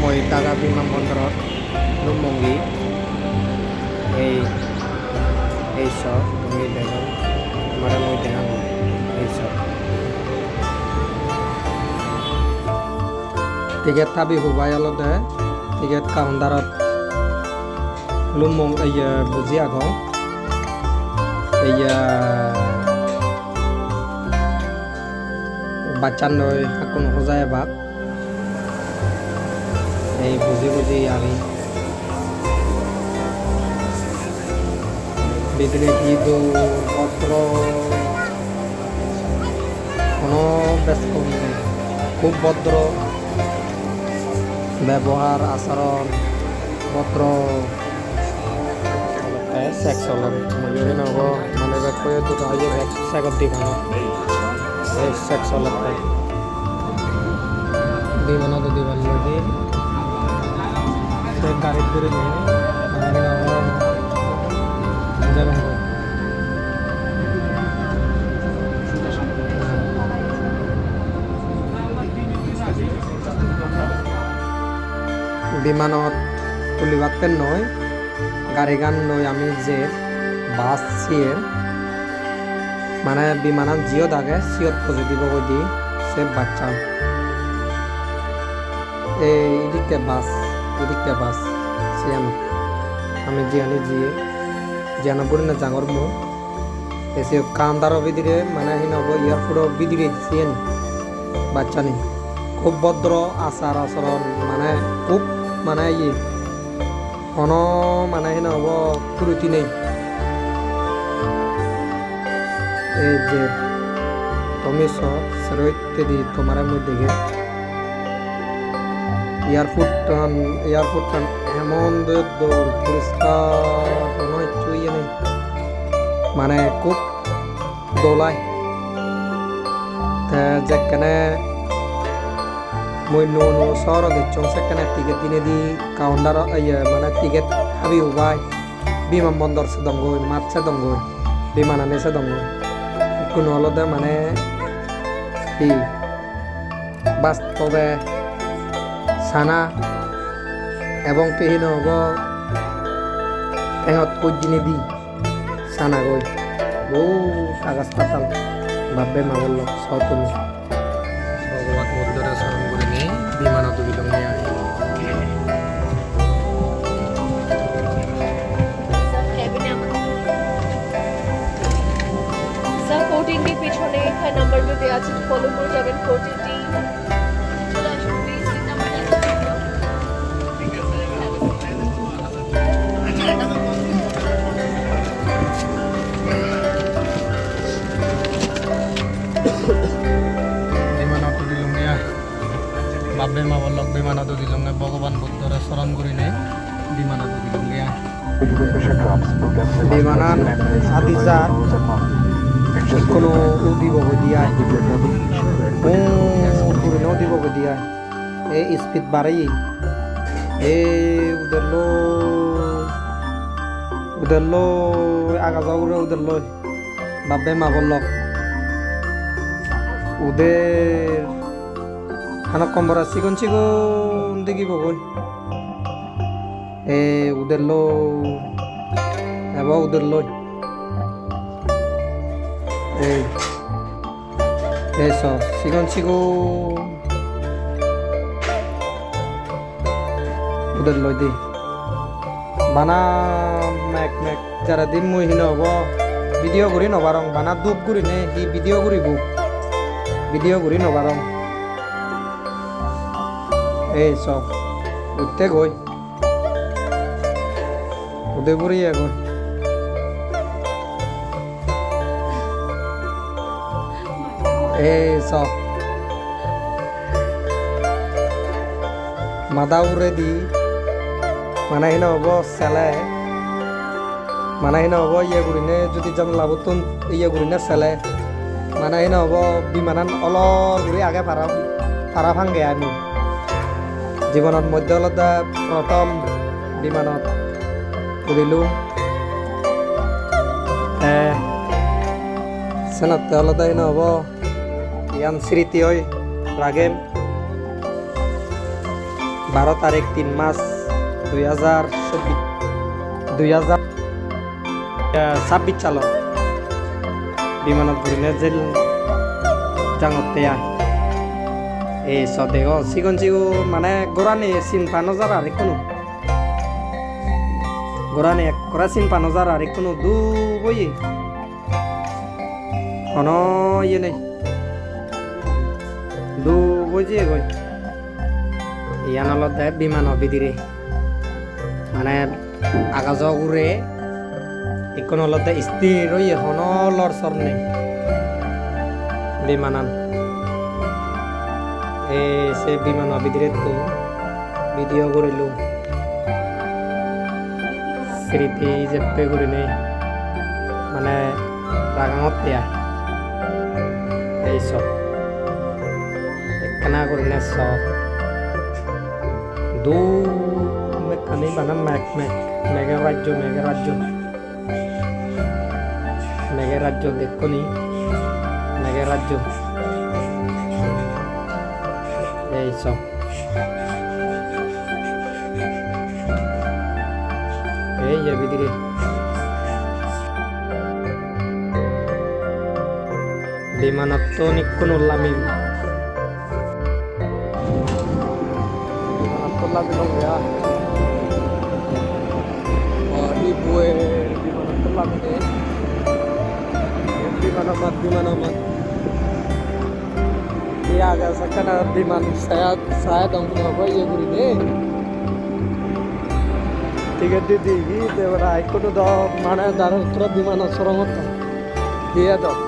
মই ঢাকা বিমানবন্দৰত নুমঙ্গি এই সব তুমি দেখো তোমার মই দেখাবো এই সব টিকেট থাবি হুবাই অলতে টিকেট কাউন্টারত লুমং বুজি আগং বাচ্চান নয় হাকুন হজায় বাক এই বুঝি বুঝি আমি ভিতরে কিন্তু পত্র কোনো ব্যস্ত নেই খুব ভদ্র ব্যবহার আচরণ পত্র সেক্স হল মজুরি নব মানে কয়ে দুটো হয়ে সেগত দি ভালো সেক্স হল বিমানত দিবার লগে সে গাড়ির ধরে নিয়ে মানে যেমন বিমানত তুলিবাতেন নয় গাড়ি গান নয় আমি যে বাস সিয়ে মানে বিমানত জিও থাকে সিয়ত পজে দিব কই দি সে বাচ্চা এদিকে বাস সিয়ানো আমি জিয়ানি জিয়ে জিয়ানো পড়ি না জাঙর মু এসে কান্দার বিদিরে মানে হিনব এয়ারপোর্ট বিদিরে সিয়েন বাচ্চা নি খুব ভদ্র আচার আচরণ মানে খুব মানে কোনো মানে হিনব ত্রুটি নেই এই যে তুমি সব সেরৈত্যদি তোমার মধ্যে এয়ারপোর্ট এমন দৌড় পরিষ্কার কোনো চুইয়ে নেই মানে খুব দোলায় যেখানে মই নো শহর দেখছ সেখানে টিকিট দিনে দি কাউন্টার মানে টিকিট হাবি হুবাই বিমানবন্দর সে দঙ্গই মাঠ সে দঙ্গই বিমান আনে সে দঙ্গই কোনো আলাদা মানে কি বাস্তবে সানা এবং পেহিন হব এহত কইদিনে দি সানা গই বহু কাগজ পাতাল ভাববে মা বলল সব তুমি ভগবান মধ্যরে স্মরণ করে নিয়ে বিমানত বিলং নিয়ে আসি স্যার 14D পিছনে এখানে নাম্বার দেওয়া আছে ফলো করে যাবেন 14D চলে আসুন প্লিজ এই নাম্বারটা বিমানত দিলং নিয়ে ভাববে মা বলল বিমানত দিলং ভগবান বুদ্ধরে স্মরণ করি নেই বিমানত দিলং নিয়ে বিমানান আদিজার কোনো উদিব দিয়ায় পুরনো দিব দিয়ায় এই স্পিড বাড়াই উদরলো আগা যাও উদরলো ভাববে মা বলল উদের খানা কম্বরা চিকন দেখিব গই উদরলো এবার উদরলো সব চিকন উদের লই দি বানা মেক যারা দিন মুই হিন হব ভিডিও করি নবারং বানা দুপ করি নে হি ভিডিও করি নবারং সব উঠতে গই উদয়পুরি গই সব মাদা উড়ে দি মানে হিন হব সেলে মানে হিন হব করিনে যদি যেমন লাভতুন করিনে সেলে মানে হিন হব বিমানান অলর ঘুরি আগে পারা ভাঙ্গে আমি জীবনত মধ্য আলাদা প্রথম বিমানত উড়িলো সেনাতে আলাদা হিন হব ইয়ান স্মৃতি হয় রাগেম তারিখ 3 মাস 2026 সাল বিমানত ঘুরিনে জেল জাঙতে এই সদেহ সিগন সিগু মানে গোরানি চিন পানো যার আর কোনো গোরানি এক করা চিন পানো যার আর কোনো দু বই হন ইয়ে নেই দু বইয়ে গই ইয়ান আলাদা বিমান অবিদিরে মানে আগাজ ঘুরে এখন আলাদা স্থির হয়ে হন লড়সর নেই বিমানান সে বিমান অবিদিরে তো ভিডিও করিল স্মৃতি যেপে করি নেই মানে রাগাঙত এই সব একখানা করি না সব দু মেকানি মানে মেঘের রাজ্য দেখনি মেঘের রাজ্য এই সব এই যে বিদিরে বিমানত নিক্ষণ উল্লামি বিমানত লাভিল ibuwe bimanat lamin biman iya agak sakana biman saya dong punya apa ya guri deh tiga di dewa ikut udah mana darah terus biman sorong itu iya dong